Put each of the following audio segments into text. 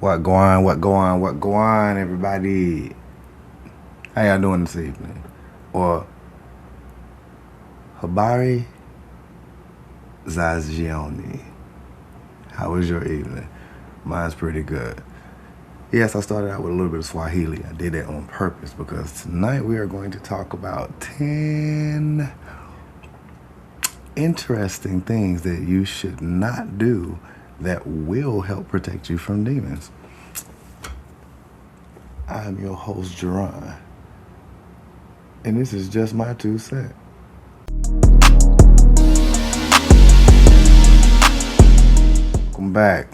What go on, everybody? How y'all doing this evening? Or Habari Zazioni. How was your evening? Mine's pretty good. Yes, I started out with a little bit of Swahili. I did that on purpose because tonight we are going to talk about 10 interesting things that you should not do that will help protect you from demons. I'm your host, Jeron, and this is just my 2 cents. Welcome back.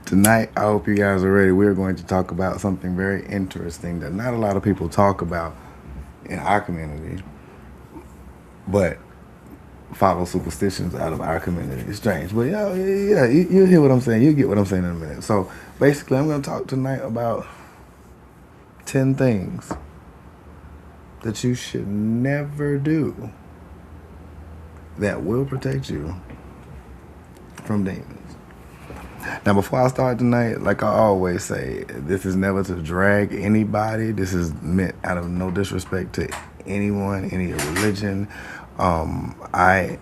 Tonight, I hope you guys are ready. We're going to talk about something very interesting that not a lot of people talk about in our community, but follow superstitions out of our community. It's strange, but you'll hear what I'm saying. You'll get what I'm saying in a minute. So basically, I'm going to talk tonight about 10 things that you should never do that will protect you from demons. Now, before I start tonight, like I always say, this is never to drag anybody. This is meant out of no disrespect to anyone, any religion. I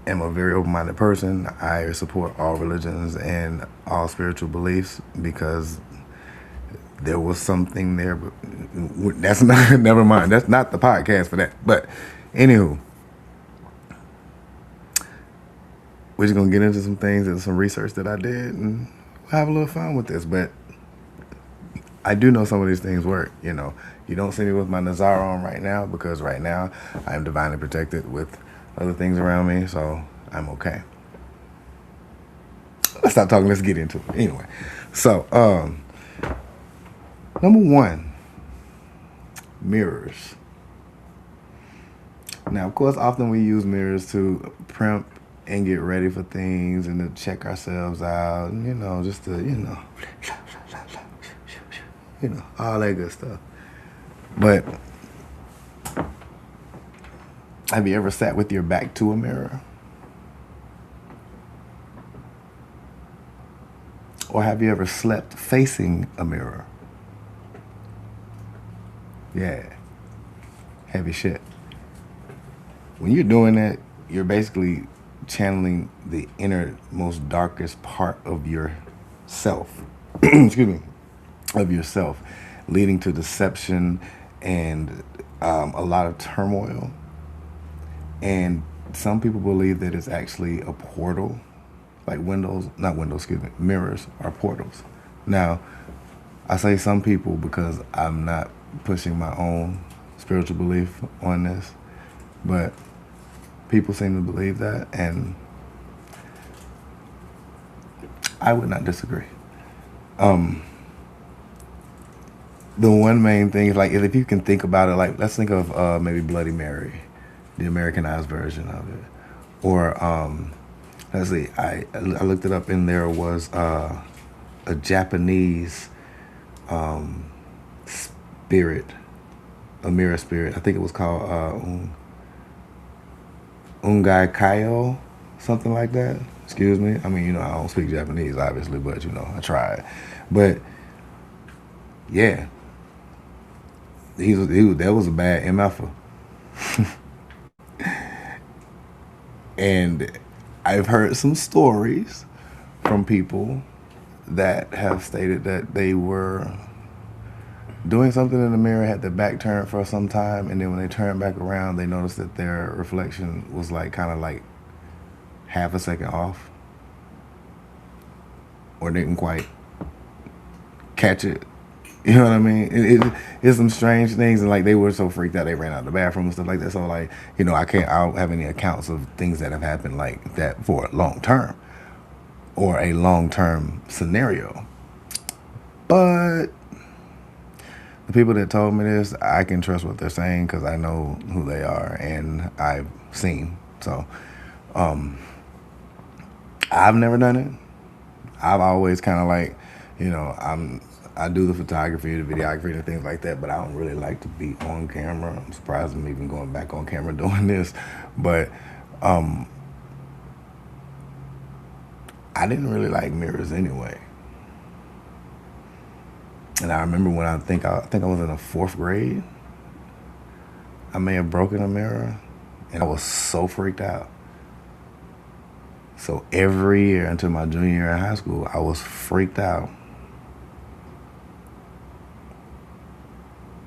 am a very open-minded person. I support all religions and all spiritual beliefs because there was something there, but that's not, never mind. That's not the podcast for that. But anywho, we're just going to get into some things and some research that I did and have a little fun with this. But I do know some of these things work. You don't see me with my Nazar on right now because right now I am divinely protected with other things around me, so I'm okay. Let's stop talking. Let's get into it. Anyway, so number 1, mirrors. Now, of course, often we use mirrors to primp and get ready for things and to check ourselves out, and, just to, all that good stuff. But have you ever sat with your back to a mirror? Or have you ever slept facing a mirror? Yeah. Heavy shit. When you're doing that, you're basically channeling the innermost darkest part of yourself. Excuse me. Of yourself, leading to deception and a lot of turmoil. And some people believe that it's actually a portal, like mirrors are portals. Now, I say some people because I'm not pushing my own spiritual belief on this, but people seem to believe that, and I would not disagree. The one main thing is, like, if you can think about it, like, let's think of maybe Bloody Mary, the Americanized version of it. Or, let's see, I looked it up, and there was a Japanese spirit, a mirror spirit. I think it was called Ungai Kaio, something like that. Excuse me. I mean, I don't speak Japanese, obviously, but, I tried. But, yeah. That was a bad MFer. And I've heard some stories from people that have stated that they were doing something in the mirror, had their back turned for some time, and then when they turned back around, they noticed that their reflection was kind of half a second off, or didn't quite catch it. You know what I mean? It's some strange things, and they were so freaked out they ran out of the bathroom and stuff like that. So I don't have any accounts of things that have happened like that for a long term or a long-term scenario. But the people that told me this, I can trust what they're saying because I know who they are and I've seen. So I've never done it. I've always kind of I do the photography, the videography, and things like that, but I don't really like to be on camera. I'm surprised I'm even going back on camera doing this. But I I didn't really like mirrors anyway. And I remember when I think I was in the 4th grade. I may have broken a mirror, and I was so freaked out. So every year until my junior year in high school, I was freaked out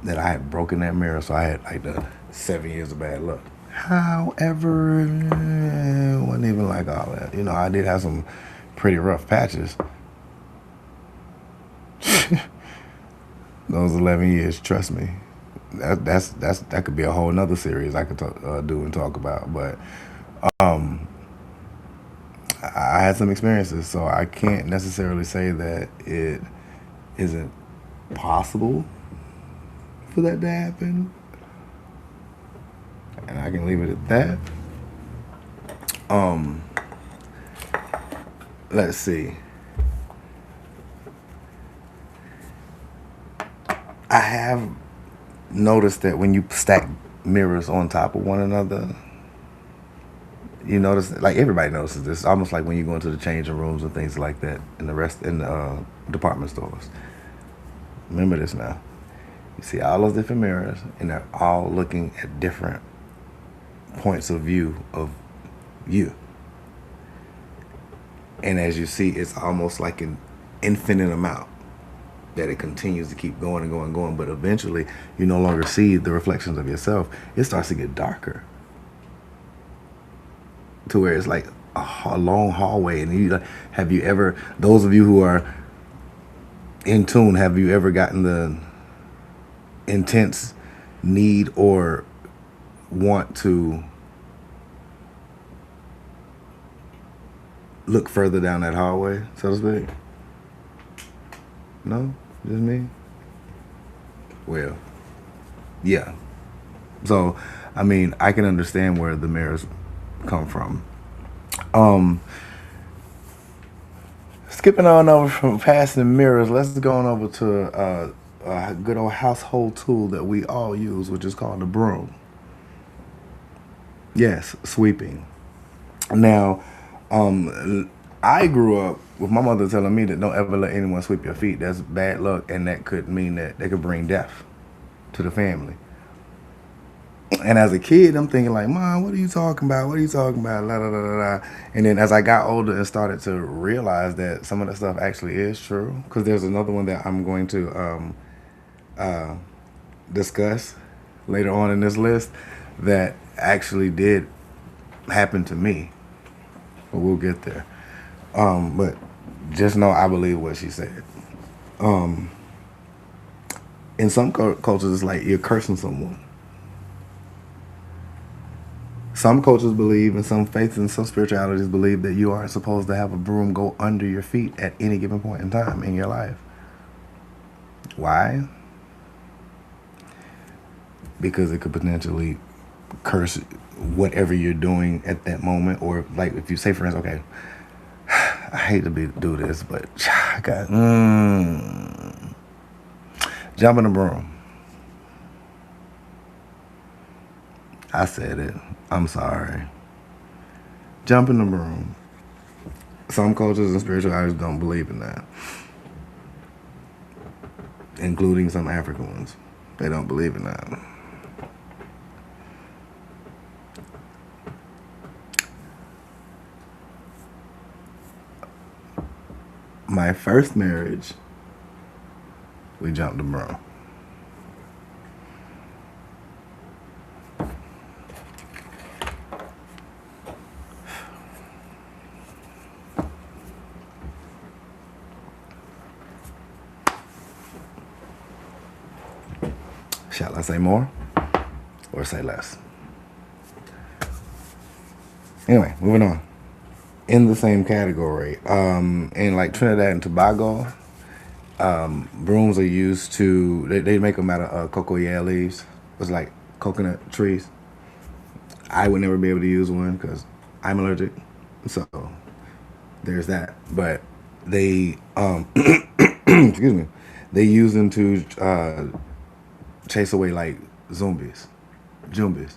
that I had broken that mirror. So I had like the 7 years of bad luck. However, it wasn't even like all that. You know, I did have some pretty rough patches. Those 11 years, trust me. That could be a whole nother series I could do and talk about. But I had some experiences, so I can't necessarily say that it isn't possible for that to happen. And I can leave it at that. Let's see. I have noticed that when you stack mirrors on top of one another, you notice, like everybody notices this, almost like when you go into the changing rooms and things like that in the department stores. Remember this now. You see all those different mirrors, and they're all looking at different points of view of you. And as you see, it's almost like an infinite amount that it continues to keep going and going and going. But eventually, you no longer see the reflections of yourself. It starts to get darker to where it's like a long hallway. And you, have you ever, those of you who are in tune, have you ever gotten the intense need or want to look further down that hallway, so to speak? No? Just me? Well, yeah. So, I mean, I can understand where the mirrors come from. Skipping on over from passing mirrors, let's go on over to a good old household tool that we all use, which is called the broom. Yes, sweeping. Now, I grew up with my mother telling me that don't ever let anyone sweep your feet. That's bad luck, and that could mean that they could bring death to the family. And as a kid, I'm thinking like, Mom, what are you talking about? What are you talking about? La, la, la, la, la. And then as I got older and started to realize that some of that stuff actually is true, because there's another one that I'm going to discuss later on in this list that actually did happen to me. But we'll get there. But just know I believe what she said. In some cultures, it's like you're cursing someone. Some cultures believe, and some faiths and some spiritualities believe that you aren't supposed to have a broom go under your feet at any given point in time in your life. Why? Because it could potentially curse whatever you're doing at that moment. Or like if you say, for instance, okay, I hate to do this, but I got jump in the broom. I said it. I'm sorry. Jump in the broom. Some cultures and spiritualities don't believe in that, including some African ones. They don't believe in that. My first marriage, we jumped the broom. Shall I say more or say less? Anyway, moving on. In the same category, in like Trinidad and Tobago, brooms are used to, they make them out of cocoa leaves. It's like coconut trees. I would never be able to use one because I'm allergic. So there's that. But they, excuse me, they use them to chase away like zombies, jumbies.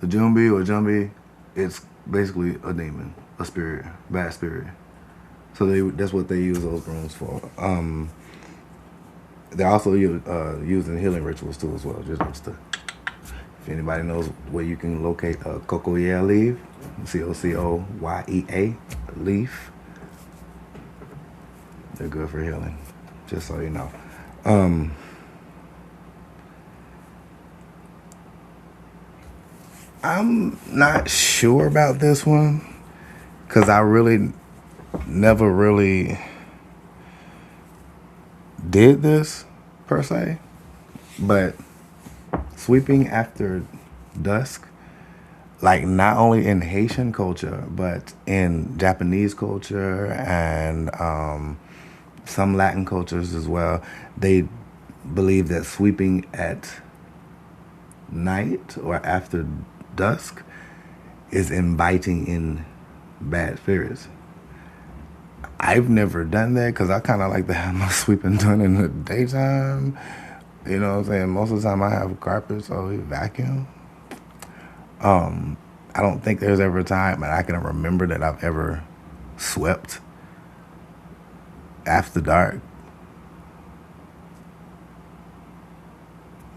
The jumbi or jumbi, it's basically a demon, a spirit, bad spirit. So that's what they use those brooms for. They're also used in healing rituals too as well. Just to, if anybody knows where you can locate a cocoyea leaf, COCOYEA leaf, they're good for healing. Just so you know. I'm not sure about this one because I really never really did this per se, but sweeping after dusk, like not only in Haitian culture but in Japanese culture and some Latin cultures as well, they believe that sweeping at night or after dusk is inviting in bad spirits. I've never done that because I kind of like to have my sweeping done in the daytime. You know what I'm saying? Most of the time I have carpet, so we vacuum. I don't think there's ever a time, and I can remember that I've ever swept after dark.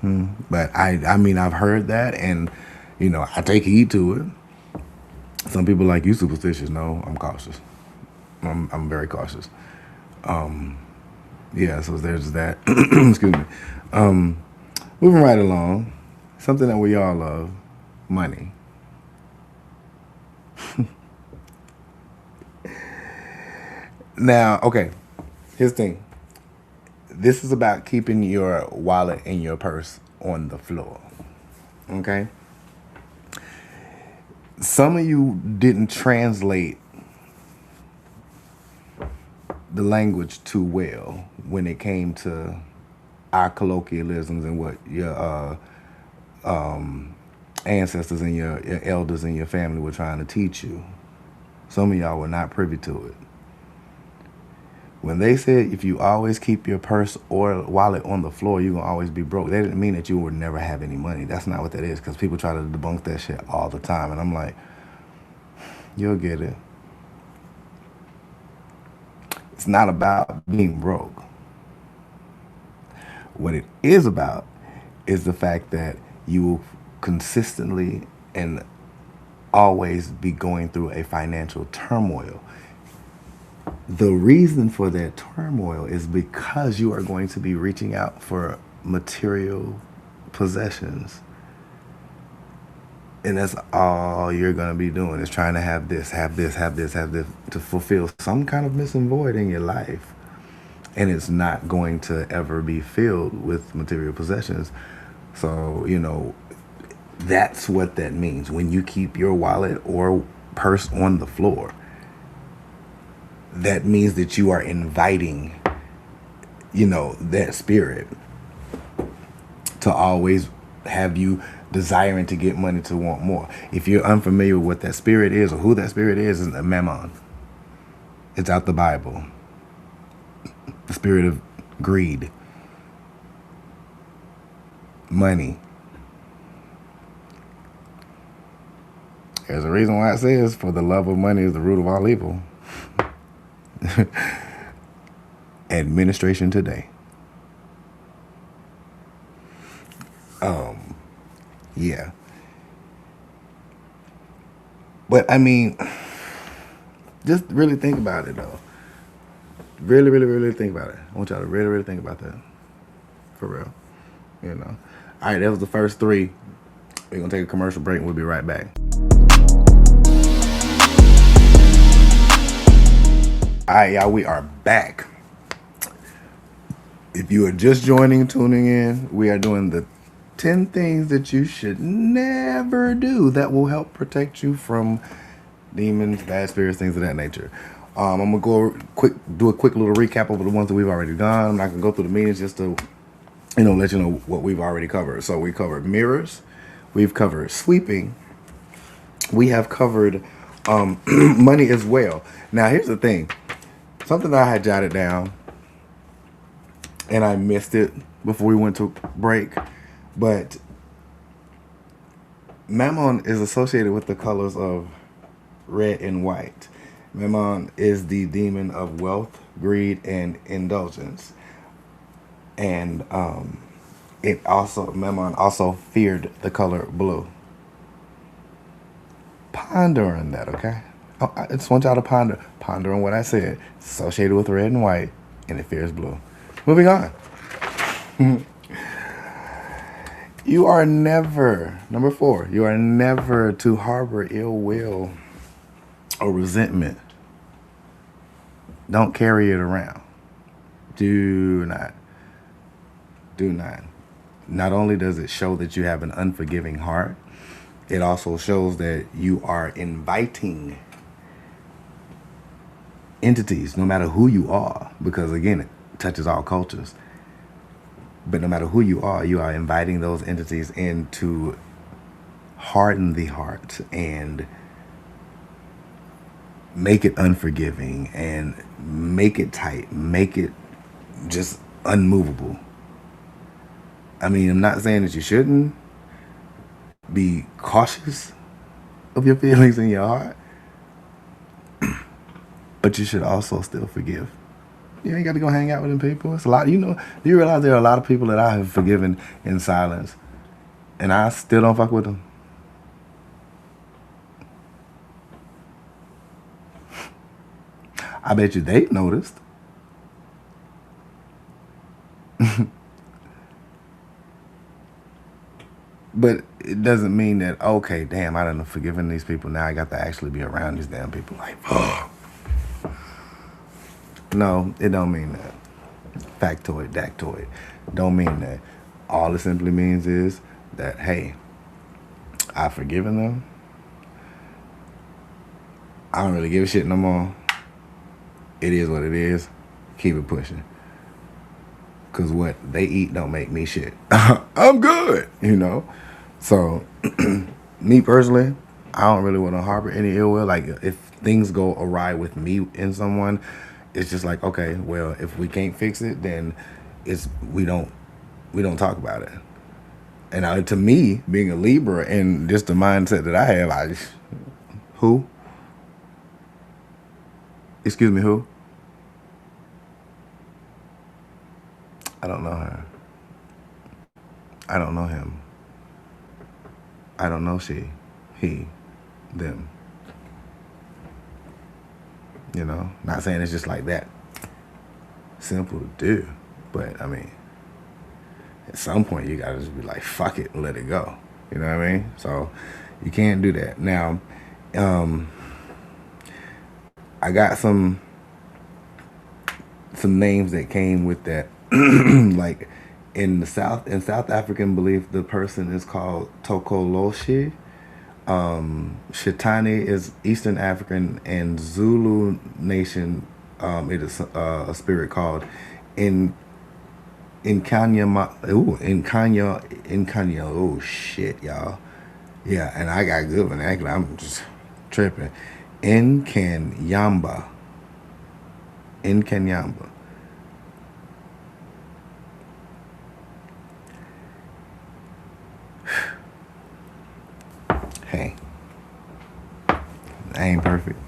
But I mean, I've heard that, and you know, I take heed to it. Some people like, you superstitious. No, I'm cautious. I'm very cautious. Yeah, so there's that. Excuse me. Moving right along, something that we all love, money. Now, okay, here's the thing. This is about keeping your wallet and your purse on the floor. Okay? Some of you didn't translate the language too well when it came to our colloquialisms and what your ancestors and your elders and your family were trying to teach you. Some of y'all were not privy to it. When they said if you always keep your purse or wallet on the floor, you're going to always be broke, they didn't mean that you would never have any money. That's not what that is, because people try to debunk that shit all the time. And I'm like, you'll get it. It's not about being broke. What it is about is the fact that you will consistently and always be going through a financial turmoil. The reason for that turmoil is because you are going to be reaching out for material possessions. And that's all you're going to be doing is trying to have this to fulfill some kind of missing void in your life. And it's not going to ever be filled with material possessions. So, you know, that's what that means. When you keep your wallet or purse on the floor, that means that you are inviting, you know, that spirit to always have you desiring to get money to want more. If you're unfamiliar with what that spirit is or who that spirit is a mammon. It's out the Bible. The spirit of greed, money. There's a reason why it says, for the love of money is the root of all evil. Administration today. Yeah. But I mean, just really think about it though. Really, really, really think about it. I want y'all to really, really think about that. For real. You know. All right, that was the first three. We're going to take a commercial break and we'll be right back. All right, y'all, we are back. If you are just tuning in, we are doing the 10 things that you should never do that will help protect you from demons, bad spirits, things of that nature. I'm gonna do a quick little recap over the ones that we've already done. I'm not gonna go through the meetings, just to, you know, let you know what we've already covered. So we covered mirrors, we've covered sweeping, we have covered money as well. Now here's the thing, something that I had jotted down and I missed it before we went to break, but Mammon is associated with the colors of red and white. Memon is the demon of wealth, greed, and indulgence. And it also, Memon also feared the color blue. Ponder on that, okay? Oh, I just want y'all to ponder on what I said. It's associated with red and white, and it fears blue. Moving on. You are never, number 4, you are never to harbor ill will or resentment. Don't carry it around. Do not. Do not. Not only does it show that you have an unforgiving heart, it also shows that you are inviting entities, no matter who you are, because again, it touches all cultures. But no matter who you are inviting those entities in to harden the heart and make it unforgiving and make it tight, make it just unmovable. I mean, I'm not saying that you shouldn't be cautious of your feelings in your heart, but you should also still forgive. You ain't got to go hang out with them people. It's a lot. Do you realize there are a lot of people that I have forgiven in silence, and I still don't fuck with them? I bet you they noticed. But it doesn't mean that, okay, damn, I done forgiven these people. Now I got to actually be around these damn people. Like, oh. No, it don't mean that. Factoid, dactoid. Don't mean that. All it simply means is that, hey, I've forgiven them. I don't really give a shit no more. It is what it is. Keep it pushing. Because what they eat don't make me shit. I'm good, So, me personally, I don't really want to harbor any ill will. Like, if things go awry with me and someone, it's just like, okay, well, if we can't fix it, then we don't talk about it. And to me, being a Libra and just the mindset that I have, who? Excuse me, who? I don't know her. I don't know him. I don't know she, he, them. Not saying it's just like that. Simple to do. But, I mean, at some point you gotta just be like, fuck it and let it go. You know what I mean? So, you can't do that. Now, I got some names that came with that. Like, in South African belief, the person is called Tokoloshi. Shetani is Eastern African, and Zulu Nation, it is a spirit called Inkanya. Oh shit, y'all. Yeah, and I got good vernacular. I'm just tripping. Inkanyamba. Hey, I ain't perfect.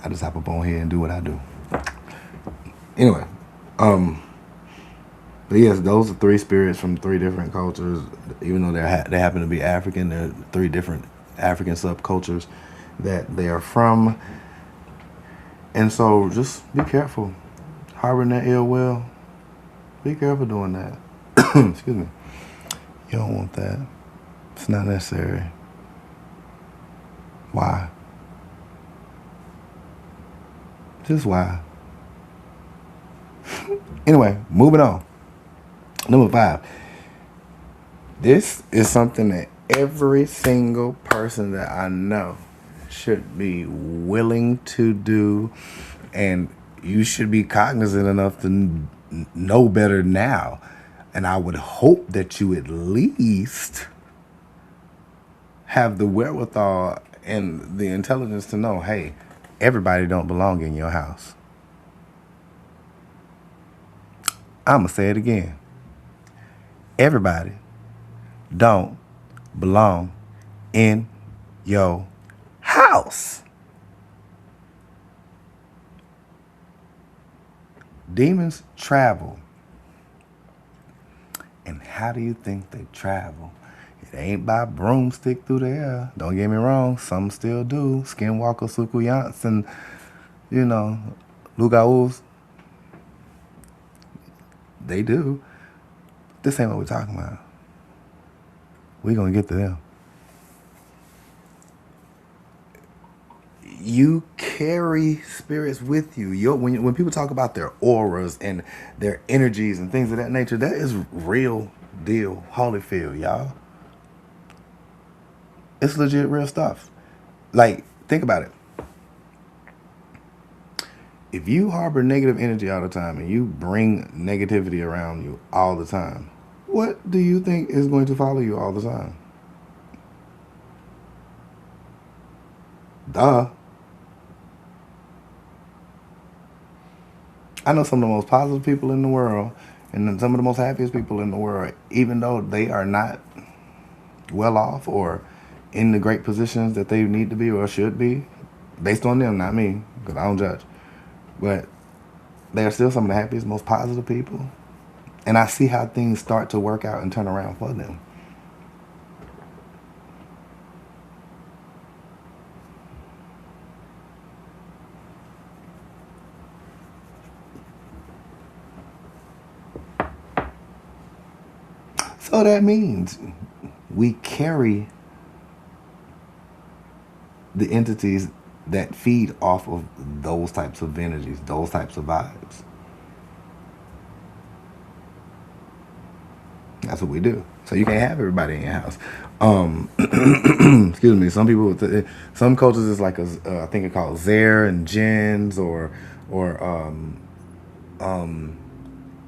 I just hop up on here and do what I do. Anyway, but yes, those are 3 spirits from 3 different cultures. Even though they happen to be African, they're 3 different African subcultures that they are from. And so, just be careful harboring that ill will. Be careful doing that. Excuse me. You don't want that. It's not necessary. Why? Just why? Anyway, moving on. Number 5. This is something that every single person that I know should be willing to do, and you should be cognizant enough to know better now. And I would hope that you at least have the wherewithal and the intelligence to know, hey, everybody don't belong in your house. I'm going to say it again. Everybody don't belong in your house. Demons travel. And how do you think they travel? It ain't by broomstick through the air. Don't get me wrong, some still do. Skinwalker, Sukuyants, and, Lugaus. They do. This ain't what we're talking about. We're going to get to them. You carry spirits with you. When people talk about their auras and their energies and things of that nature, that is real deal Holyfield, y'all. It's legit real stuff. Like, think about it. If you harbor negative energy all the time and you bring negativity around you all the time, what do you think is going to follow you all the time? Duh. I know some of the most positive people in the world and some of the most happiest people in the world, even though they are not well off or in the great positions that they need to be or should be, based on them, not me, because I don't judge. But they are still some of the happiest, most positive people. And I see how things start to work out and turn around for them. So that means we carry the entities that feed off of those types of energies, those types of vibes. That's what we do. So you can't have everybody in your house. Excuse me. Some people, some cultures is like I think it's called Zer and Jinns or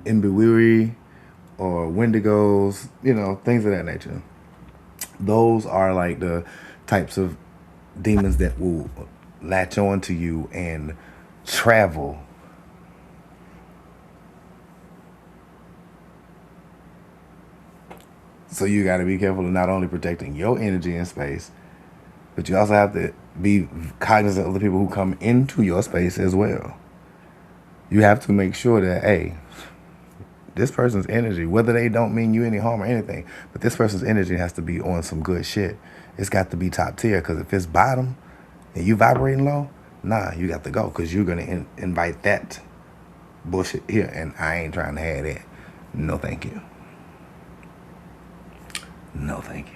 Imbiwiri or Wendigos, things of that nature. Those are like the types of demons that will latch on to you and travel. So you got to be careful of not only protecting your energy and space, but you also have to be cognizant of the people who come into your space as well. You have to make sure that, hey, this person's energy, whether they don't mean you any harm or anything, but this person's energy has to be on some good shit. It's got to be top tier, because if it's bottom and you vibrating low, nah, you got to go, because you're going to invite that bullshit here, and I ain't trying to have that. No, thank you. No, thank you.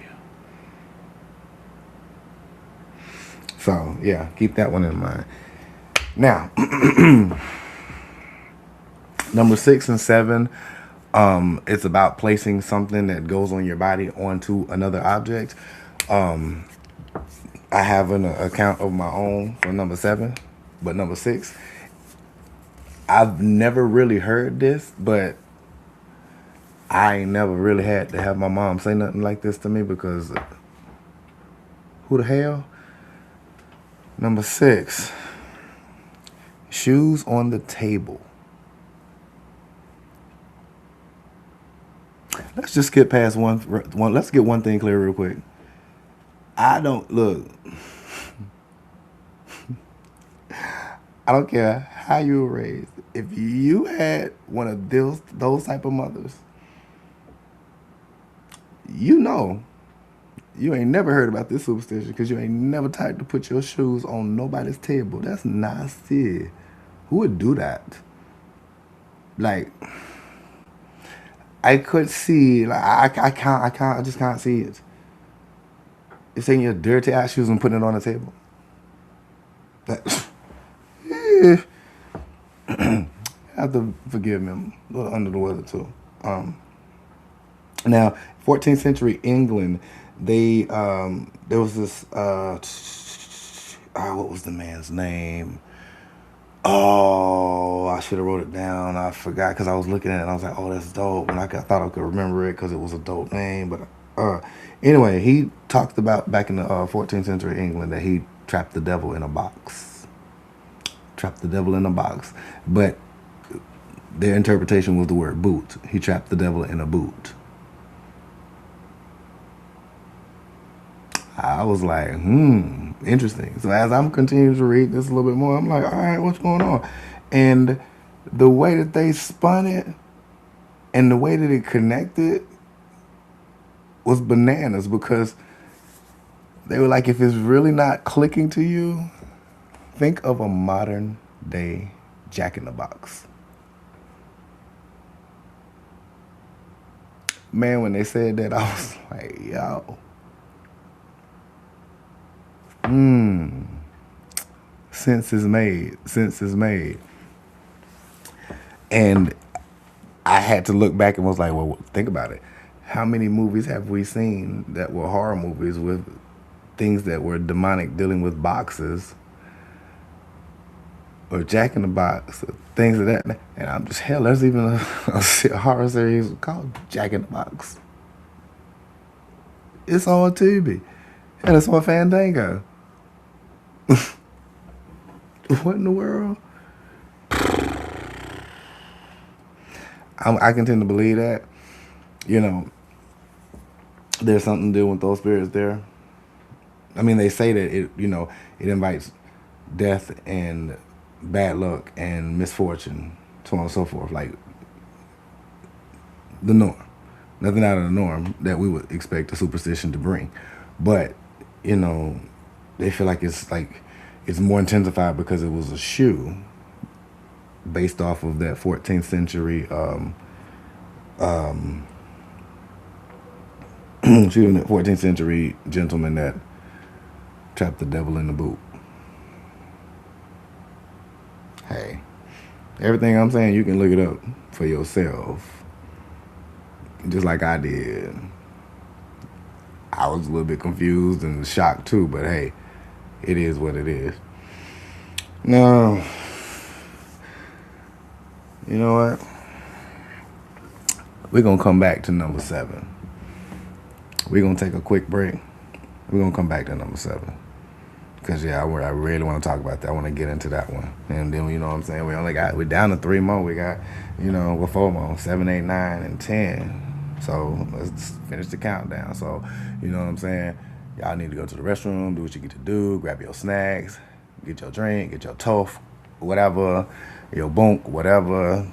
So, yeah, keep that one in mind. Now, number 6 and 7, it's about placing something that goes on your body onto another object. I have an account of my own for number 7, but number 6, I've never really heard this, but I ain't never really had to have my mom say nothing like this to me, because who the hell? Number 6, shoes on the table. Let's just skip past one. Let's get one thing clear real quick. I don't care how you were raised. If you had one of those type of mothers, you ain't never heard about this superstition, because you ain't never tried to put your shoes on nobody's table. That's nasty. Who would do that? Like, I could see, like, I just can't see it. You're taking your dirty ass shoes and putting it on the table. Have to forgive me. I'm a little under the weather too. Now, 14th century England, there was this what was the man's name? Oh, I should have wrote it down. I forgot, because I was looking at it and I was like, oh, that's dope. And I thought I could remember it because it was a dope name. But anyway, he talked about back in the 14th century England that he trapped the devil in a box. Trapped the devil in a box. But their interpretation was the word boot. He trapped the devil in a boot. I was like, interesting. So as I'm continuing to read this a little bit more, I'm like, all right, what's going on? And the way that they spun it and the way that it connected was bananas, because they were like, if it's really not clicking to you, think of a modern day Jack in the Box. Man, when they said that, I was like, yo. Sense is made. Sense is made. And I had to look back and was like, well, think about it. How many movies have we seen that were horror movies with things that were demonic, dealing with boxes or Jack in the Box, or things of that? And I'm just, hell, there's even a horror series called Jack in the Box. It's on Tubi. And it's on Fandango. What in the world? I continue to believe that, there's something to do with those spirits there. I mean, they say that it invites death and bad luck and misfortune, so on and so forth, like the norm. Nothing out of the norm that we would expect a superstition to bring. But, they feel like it's more intensified because it was a shoe based off of that 14th century 14th century gentleman that trapped the devil in the boot. Hey, everything I'm saying, you can look it up for yourself, just like I did. I was a little bit confused and shocked too, but hey, it is what it is. Now, you know what? We're going to come back to number 7. We're going to take a quick break. We're going to come back to number 7. Because, I really want to talk about that. I want to get into that one. And then, you know what I'm saying? We're down to 3 more. We got, we're 4 more, 7, 8, 9, and 10. So let's finish the countdown. So, you know what I'm saying? Y'all need to go to the restroom, do what you get to do, grab your snacks, get your drink, get your tough, whatever, your bunk, whatever.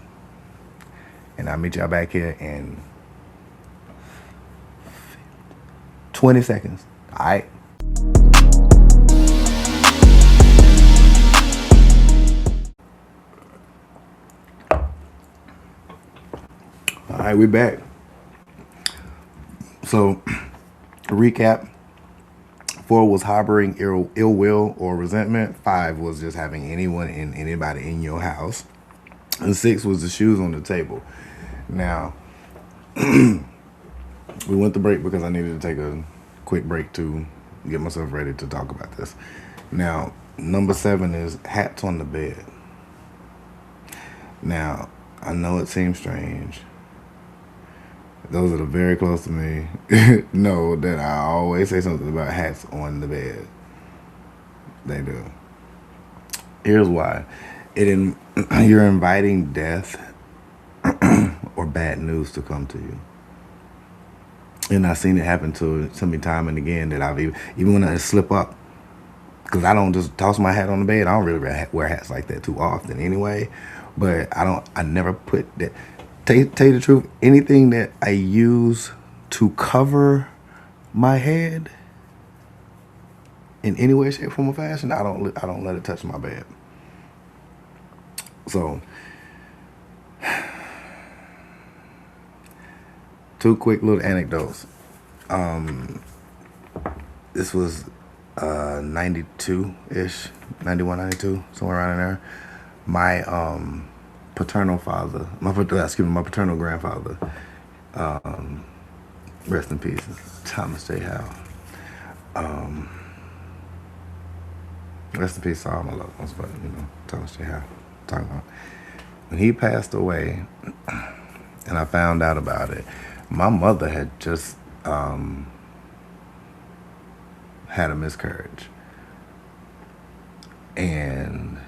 And I'll meet y'all back here in 20 seconds. All right? All right, we're back. So, recap. 4 was harboring ill will or resentment. 5 was just having anybody in your house. And 6 was the shoes on the table. Now, we went to break because I needed to take a quick break to get myself ready to talk about this. Now, number 7 is hats on the bed. Now, I know it seems strange. Those that are very close to me know that I always say something about hats on the bed. They do. Here's why. You're inviting death or bad news to come to you. And I've seen it happen to me time and again that I've even when I slip up, because I don't just toss my hat on the bed. I don't really wear hats like that too often anyway. But I never put that. Tell you the truth, anything that I use to cover my head in any way, shape, form, or fashion, I don't let it touch my bed. So, 2 quick little anecdotes. This was 92-ish, 91, 92, somewhere around in there. My paternal father, my paternal grandfather, rest in peace, Thomas J. Howe. Rest in peace to all my loved ones, but Thomas J. Howe, talking about when he passed away, and I found out about it. My mother had just had a miscarriage, and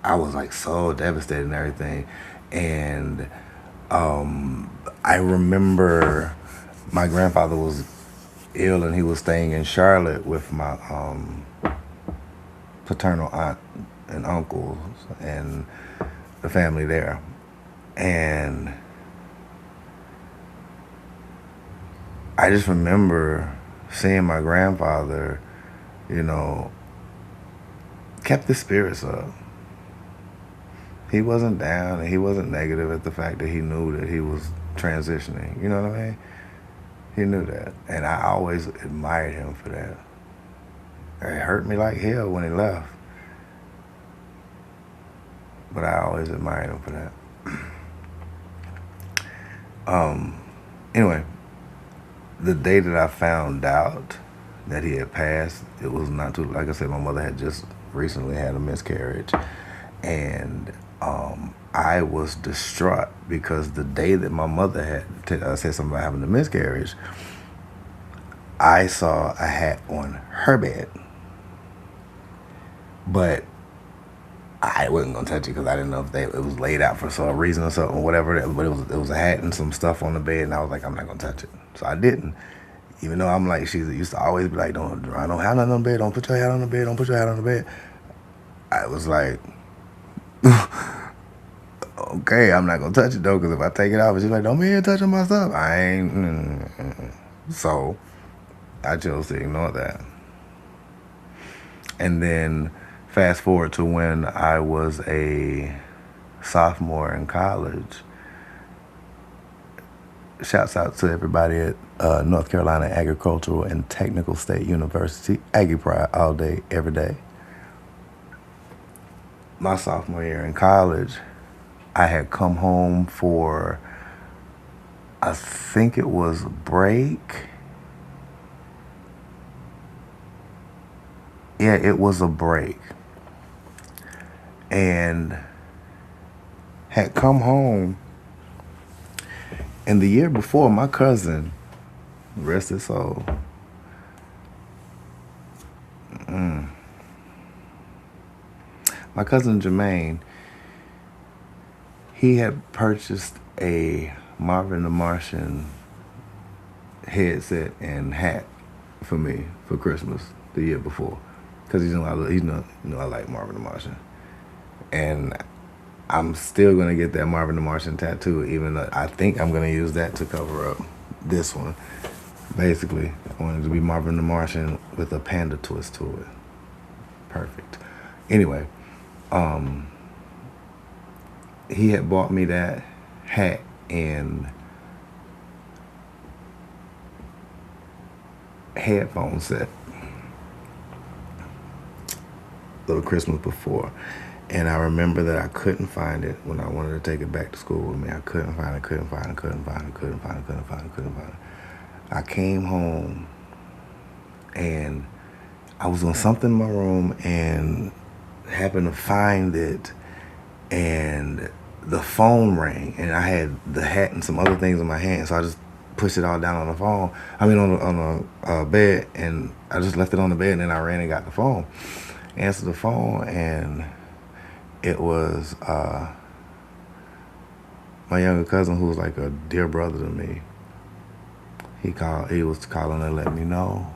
I was like so devastated and everything. And I remember my grandfather was ill, and he was staying in Charlotte with my paternal aunt and uncles and the family there. And I just remember seeing my grandfather, you know, kept his spirits up. He wasn't down and he wasn't negative at the fact that he knew that he was transitioning. You know what I mean? He knew that. And I always admired him for that. It hurt me like hell when he left. But I always admired him for that. Anyway, the day that I found out that he had passed, it was not too, like I said, my mother had just recently had a miscarriage. And I was distraught because the day that my mother had said something about having a miscarriage, I saw a hat on her bed. But I wasn't gonna touch it because I didn't know if it was laid out for some reason or something, whatever. But it was a hat and some stuff on the bed, and I was like, I'm not gonna touch it. So I didn't. Even though I'm like, she used to always be like, don't have nothing on the bed. Don't put your hat on the bed. Don't put your hat on the bed. I was like, okay, I'm not gonna touch it though, because if I take it off, she's like, don't be here touching my stuff. I ain't. So I chose to ignore that. And then fast forward to when I was a sophomore in college. Shouts out to everybody at North Carolina Agricultural and Technical State University. Aggie Pride all day, every day. My sophomore year in college, I had come home for, I think it was break. Yeah, it was a break. And had come home. And the year before, my cousin, rest his soul, my cousin Jermaine, he had purchased a Marvin the Martian headset and hat for me for Christmas the year before, because I like Marvin the Martian, and I'm still gonna get that Marvin the Martian tattoo, even though I think I'm gonna use that to cover up this one. Basically, I wanted to be Marvin the Martian with a panda twist to it. Perfect. Anyway, he had bought me that hat and headphone set the Christmas before. And I remember that I couldn't find it when I wanted to take it back to school with me. I couldn't find it. I came home and I was on something in my room and happened to find it, and the phone rang, and I had the hat and some other things in my hand, so I just pushed it all down on the phone. On the bed, and I just left it on the bed, and then I ran and got the phone. Answered the phone, and it was my younger cousin, who was like a dear brother to me. He was calling to let me know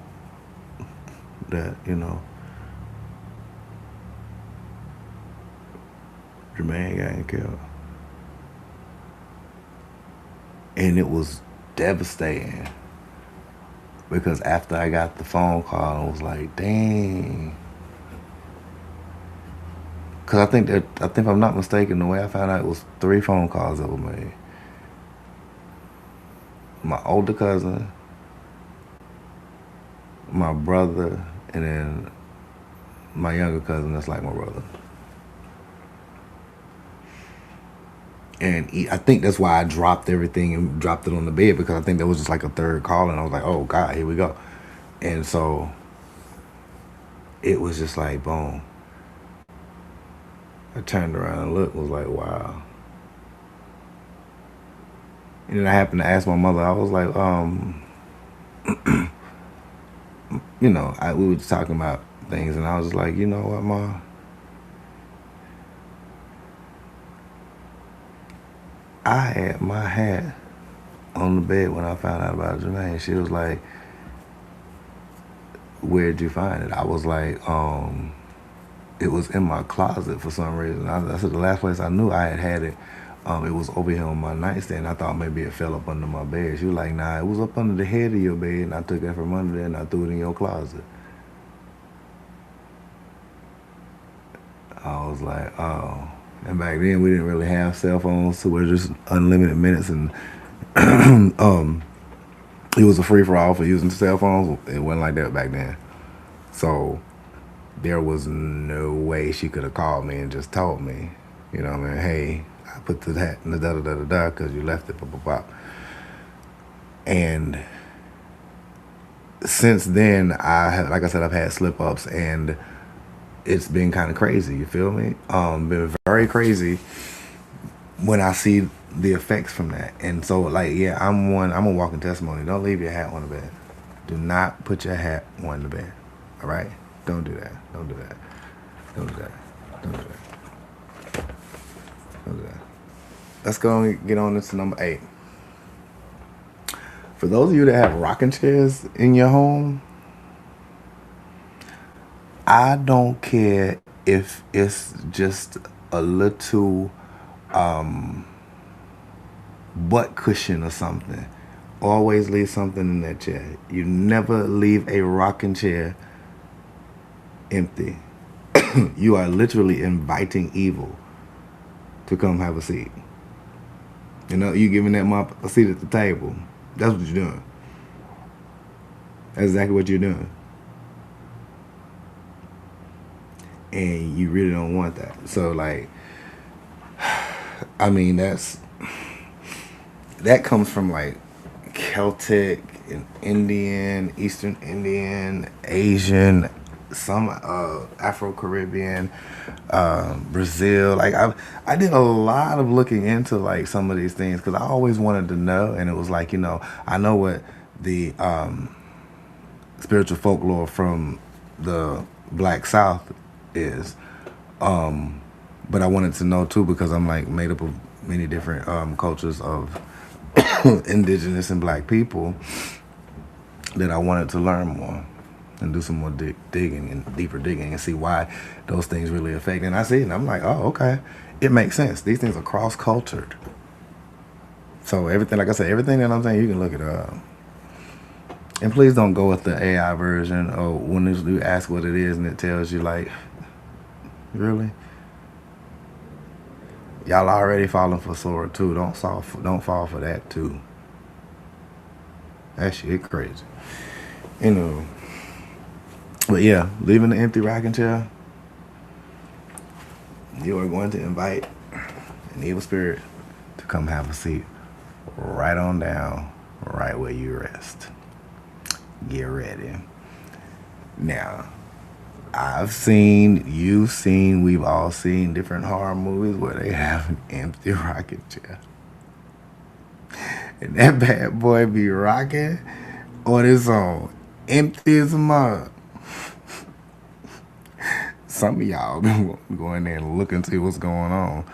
that, Jermaine got killed. And it was devastating, because after I got the phone call, I was like, dang. Because I think if I'm not mistaken, the way I found out, it was 3 phone calls that were made. My older cousin, my brother, and then my younger cousin that's like my brother. And I think that's why I dropped everything and dropped it on the bed, because I think that was just like a third call, and I was like, oh God, here we go. And so it was just like, boom. I turned around and looked, was like, wow. And then I happened to ask my mother, I was like, we were just talking about things, and I was like, you know what, Ma? I had my hat on the bed when I found out about Jermaine. She was like, where'd you find it? I was like, it was in my closet for some reason. I said the last place I knew I had it, it was over here on my nightstand. I thought maybe it fell up under my bed. She was like, nah, it was up under the head of your bed, and I took it from under there and I threw it in your closet. I was like, oh. And back then we didn't really have cell phones, so we were just unlimited minutes, and it was a free for all for using cell phones. It wasn't like that back then. So there was no way she could have called me and just told me, you know what I mean, hey, I put the hat in the da da da da da because you left it, pop pop pop. And since then, like I said, I've had slip ups, and it's been kind of crazy. You feel me? Been very crazy when I see the effects from that. And so, like, yeah, I'm a walking testimony. Don't leave your hat on the bed. Do not put your hat on the bed. All right? Don't do that. Don't do that. Don't do that. Don't do that. Don't do that. Let's go and get on to number 8. For those of you that have rocking chairs in your home, I don't care if it's just a little butt cushion or something. Always leave something in that chair. You never leave a rocking chair empty. You are literally inviting evil to come have a seat. You know, you giving that mop a seat at the table. That's what you're doing. That's exactly what you're doing. And you really don't want that. So, like, I mean, that comes from, like, Celtic and Indian, Eastern Indian, Asian, some Afro-Caribbean, Brazil. Like, I did a lot of looking into, like, some of these things because I always wanted to know. And it was like, you know, I know what the spiritual folklore from the Black South is, but I wanted to know too because I'm like made up of many different cultures of indigenous and black people that I wanted to learn more and do some more digging and deeper digging and see why those things really affect. And I see it and I'm like, oh, okay, it makes sense. These things are cross-cultured. So everything, like I said, everything that I'm saying, you can look it up. And please don't go with the AI version or when you ask what it is and it tells you, like, really? Y'all already falling for sword too. Don't fall for that too. That shit crazy. You know. But yeah, leaving the empty rocking chair, you are going to invite an evil spirit to come have a seat right on down, right where you rest. Get ready. Now, I've seen, you've seen, we've all seen different horror movies where they have an empty rocking chair. And that bad boy be rocking on its own. Empty as a mug. Some of y'all been going there and look and see what's going on.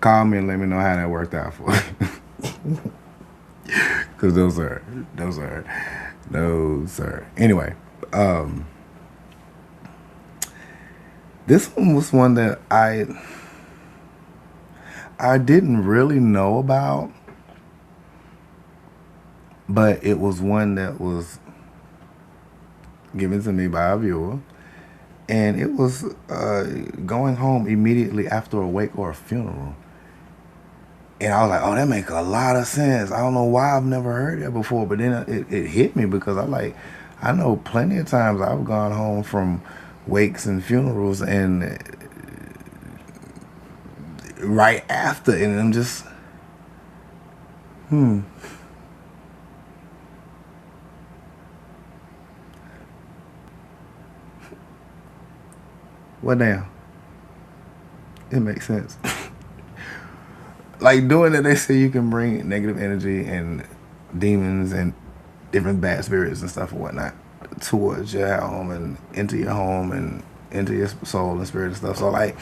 Call me and let me know how that worked out for you. Because those are. Anyway, this one was one that I didn't really know about, but it was one that was given to me by a viewer, and it was going home immediately after a wake or a funeral. And I was like, oh, that makes a lot of sense. I don't know why I've never heard that before, but then it hit me because I know plenty of times I've gone home from wakes and funerals and right after, and I'm just, well, damn, it makes sense. Like doing it, they say you can bring negative energy and demons and different bad spirits and stuff and whatnot towards your home and into your home and into your soul and spirit and stuff. So like,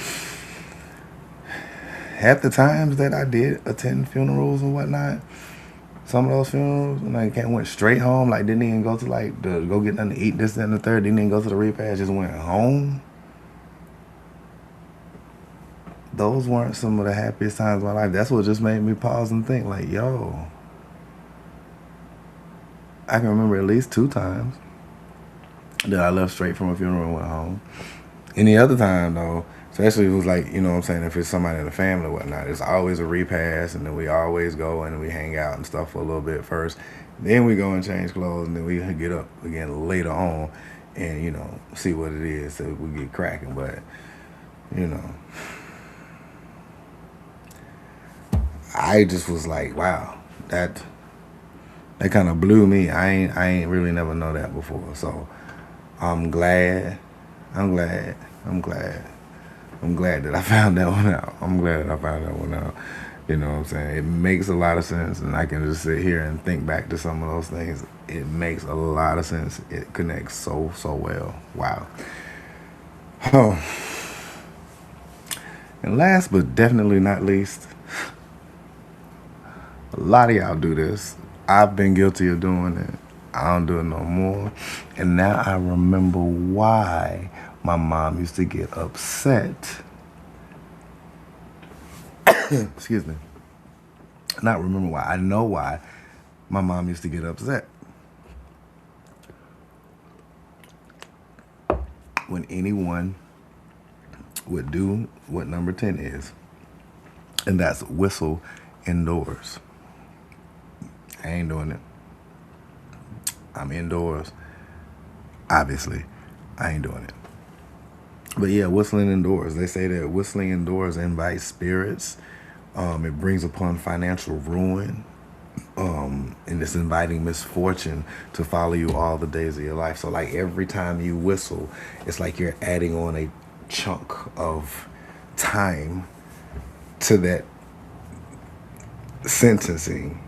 half the times that I did attend funerals and whatnot, Some of those funerals, like, went straight home. Like, didn't even go to, like, go get nothing to eat, this, that, and the third. Didn't even go to the repast. Just went home. Those weren't some of the happiest times of my life. That's what just made me pause and think, like, yo, I can remember at least 2 times that I left straight from a funeral and went home. Any other time, though, especially if it was like, you know what I'm saying, if it's somebody in the family or whatnot, it's always a repast, and then we always go and we hang out and stuff for a little bit first. Then we go and change clothes, and then we get up again later on and, you know, see what it is so we get cracking. But, you know, I just was like, wow, that kind of blew me. I ain't really never know that before. So I'm glad that I found that one out. I'm glad that I found that one out. You know what I'm saying? It makes a lot of sense, and I can just sit here and think back to some of those things. It makes a lot of sense. It connects so well. Wow. Oh. And last but definitely not least, a lot of y'all do this. I've been guilty of doing it. I don't do it no more. And now I remember why my mom used to get upset. Excuse me. Not remember why. I know why my mom used to get upset. When anyone would do what number 10 is, and that's whistle indoors. I ain't doing it. I'm indoors. Obviously, I ain't doing it. But yeah, whistling indoors. They say that whistling indoors invites spirits. It brings upon financial ruin. And it's inviting misfortune to follow you all the days of your life. So like every time you whistle, it's like you're adding on a chunk of time to that sentencing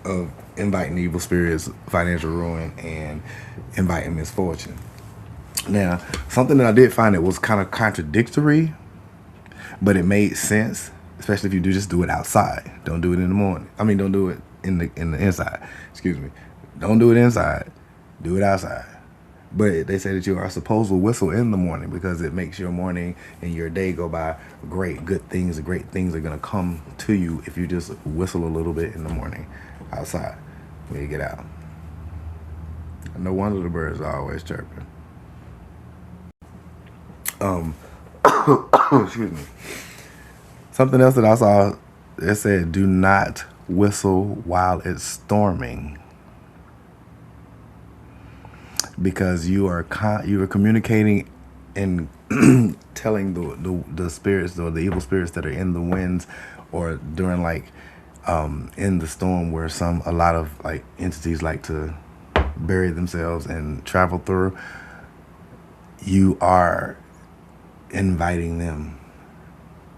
of inviting evil spirits, financial ruin, and inviting misfortune. Now, something that I did find that was kind of contradictory, but it made sense, especially if you just do it outside. Don't do it in the morning. I mean, don't do it in the inside. Excuse me. Don't do it inside. Do it outside. But they say that you are supposed to whistle in the morning because it makes your morning and your day go by great. Great things are going to come to you if you just whistle a little bit in the morning outside when you get out. No wonder the birds are always chirping. Excuse me. Something else that I saw, it said, do not whistle while it's storming. Because you are communicating and telling the spirits or the evil spirits that are in the winds or during like in the storm where a lot of like entities like to bury themselves and travel through. You are inviting them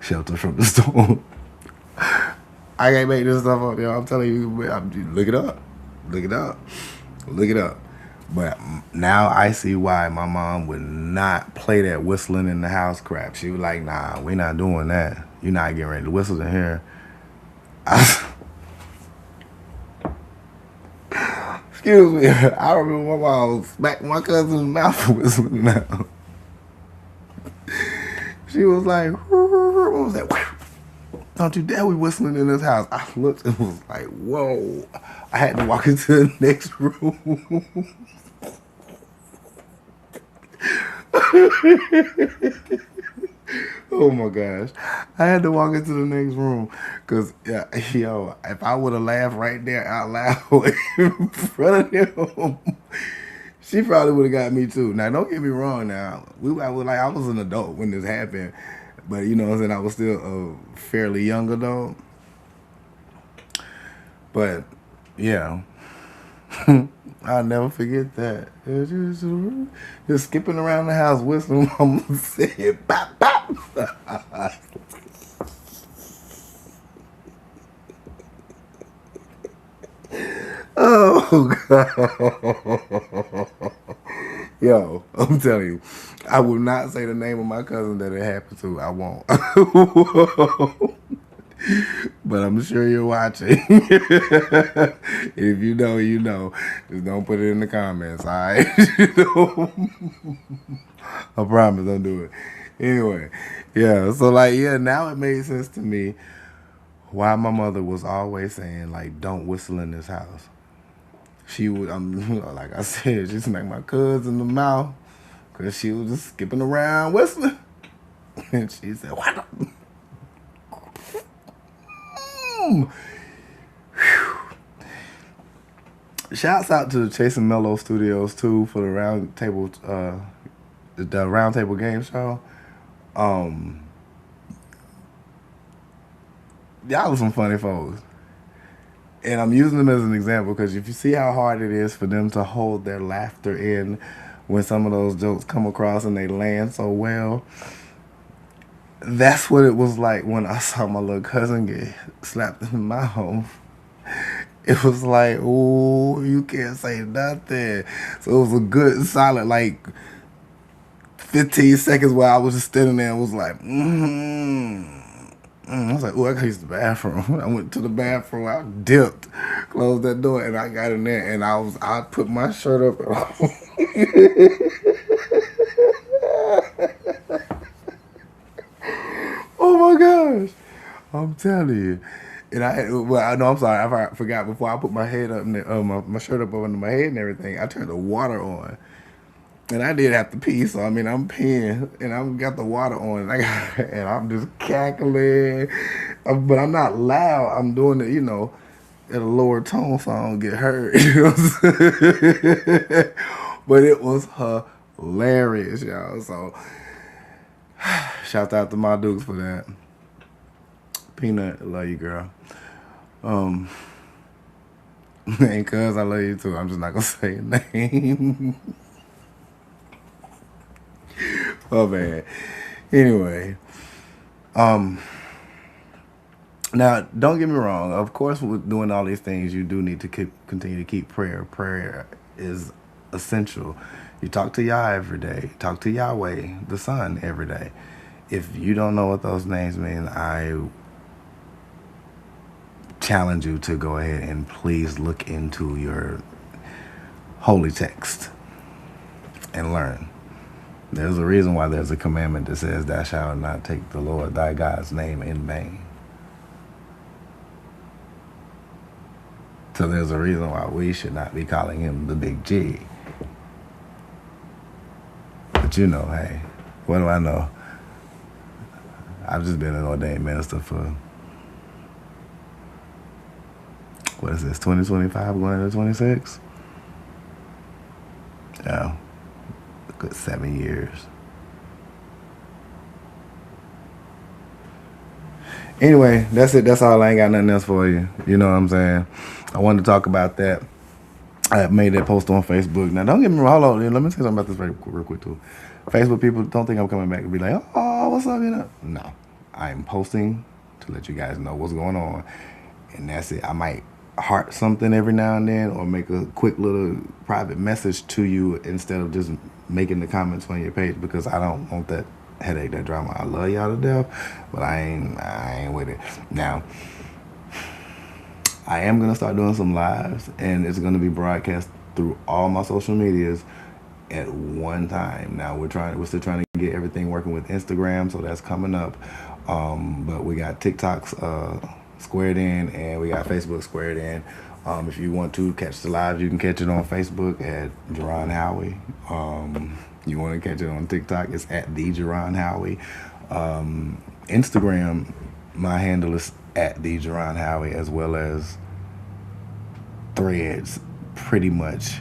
shelter from the storm. I can't make this stuff up, y'all. I'm telling you, look it up. But now I see why my mom would not play that whistling in the house crap. She was like, nah, we're not doing that. You're not getting ready to whistle in here. Excuse me. I remember my mom smacked my cousin's mouth whistling now. She was like, what was that? Don't you dare be whistling in this house. I looked and was like, whoa. I had to walk into the next room. Oh my gosh. I had to walk into the next room because, if I would have laughed right there out loud in front of him, she probably would have got me too. Now, don't get me wrong now. I was an adult when this happened, but you know what I'm saying? I was still a fairly young adult. But, yeah. I'll never forget that. Just skipping around the house whistling. Mama said, bop, bop. Oh, God. Yo, I'm telling you, I will not say the name of my cousin that it happened to. I won't. But I'm sure you're watching. If you know, you know. Just don't put it in the comments, all right? I promise, don't do it. Anyway, yeah. So like, yeah. Now it made sense to me why my mother was always saying like, "Don't whistle in this house." She would, like I said, she smacked my cousin in the mouth because she was just skipping around whistling, and she said, "What?" Shouts out to the Chase and Mellow Studios too for the round table game show. Y'all are some funny folks. And I'm using them as an example because if you see how hard it is for them to hold their laughter in when some of those jokes come across and they land so well, that's what it was like when I saw my little cousin get slapped in the mouth. It was like, oh, you can't say nothing. So it was a good, solid, like 15 seconds where I was just standing there and was like, I was like, oh, I gotta use the bathroom. I went to the bathroom, I dipped, closed that door, and I got in there and I put my shirt up. Oh my gosh. I'm telling you. And I know, I'm sorry, I forgot before I put my head up, my shirt up under my head and everything, I turned the water on. And I did have to pee, so I mean, I'm peeing, and I've got the water on, and I'm just cackling. But I'm not loud. I'm doing it, at a lower tone so I don't get hurt. You know what I'm saying? But it was hilarious, y'all. So, shout out to my Dukes for that. Peanut, love you, girl. And cuz I love you too. I'm just not gonna say your name. Oh man. Anyway, now don't get me wrong. Of course, with doing all these things, you do need to continue to keep prayer. Prayer is essential. You talk to Yah every day. Talk to Yahweh, the Son, every day. If you don't know what those names mean, I challenge you to go ahead and please look into your holy text and learn. There's a reason why there's a commandment that says, thou shalt not take the Lord thy God's name in vain. So there's a reason why we should not be calling him the Big G. But hey, what do I know? I've just been an ordained minister for, what is this, 2025 going into 26? Yeah, a good 7 years. Anyway, that's it. That's all. I ain't got nothing else for you. You know what I'm saying? I wanted to talk about that. I made that post on Facebook. Now, don't get me wrong. Hold on. Let me say something about this real quick, too. Facebook people don't think I'm coming back to be like, oh, what's up, No. I'm posting to let you guys know what's going on. And that's it. I might heart something every now and then or make a quick little private message to you instead of just making the comments on your page because I don't want that headache, that drama. I love y'all to death, but I ain't with it. Now, I am going to start doing some lives, and it's going to be broadcast through all my social medias at one time. Now, we're still trying to get everything working with Instagram, so that's coming up. But we got TikToks squared in, and we got Facebook squared in. If you want to catch the live, you can catch it on Facebook at Jeron Howie. You want to catch it on TikTok, it's at the Jeron Howie. Instagram, my handle is at the Jeron Howie, as well as Threads. Pretty much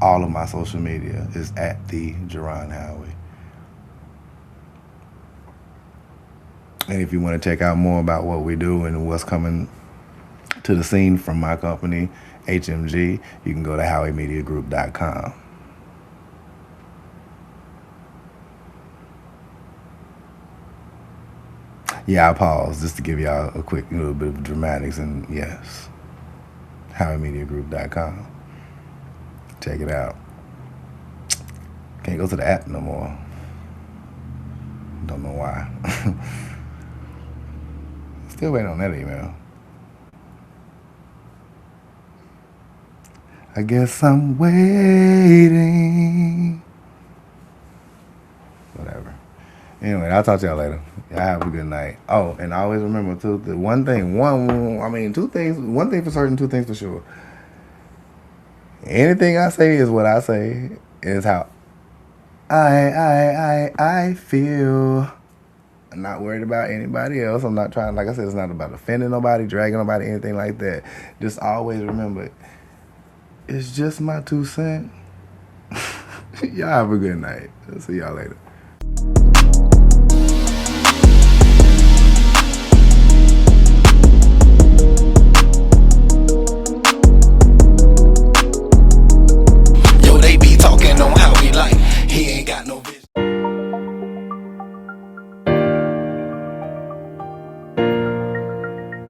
all of my social media is at the Jeron Howie. And if you want to check out more about what we do and what's coming to the scene from my company, HMG, you can go to HowieMediaGroup.com. I paused just to give y'all a quick little bit of dramatics, and yes, HowieMediaGroup.com. Check it out. Can't go to the app no more. Don't know why. Still waiting on that email. I guess I'm waiting. Whatever. Anyway, I'll talk to y'all later. Y'all have a good night. Oh, and always remember too, two things. One thing for certain, two things for sure. Anything I say is what I say. Is how I feel. I'm not worried about anybody else. I'm not trying, like I said, it's not about offending nobody, dragging nobody, anything like that. Just always remember, it's just my 2 cents. Y'all have a good night. I'll see y'all later.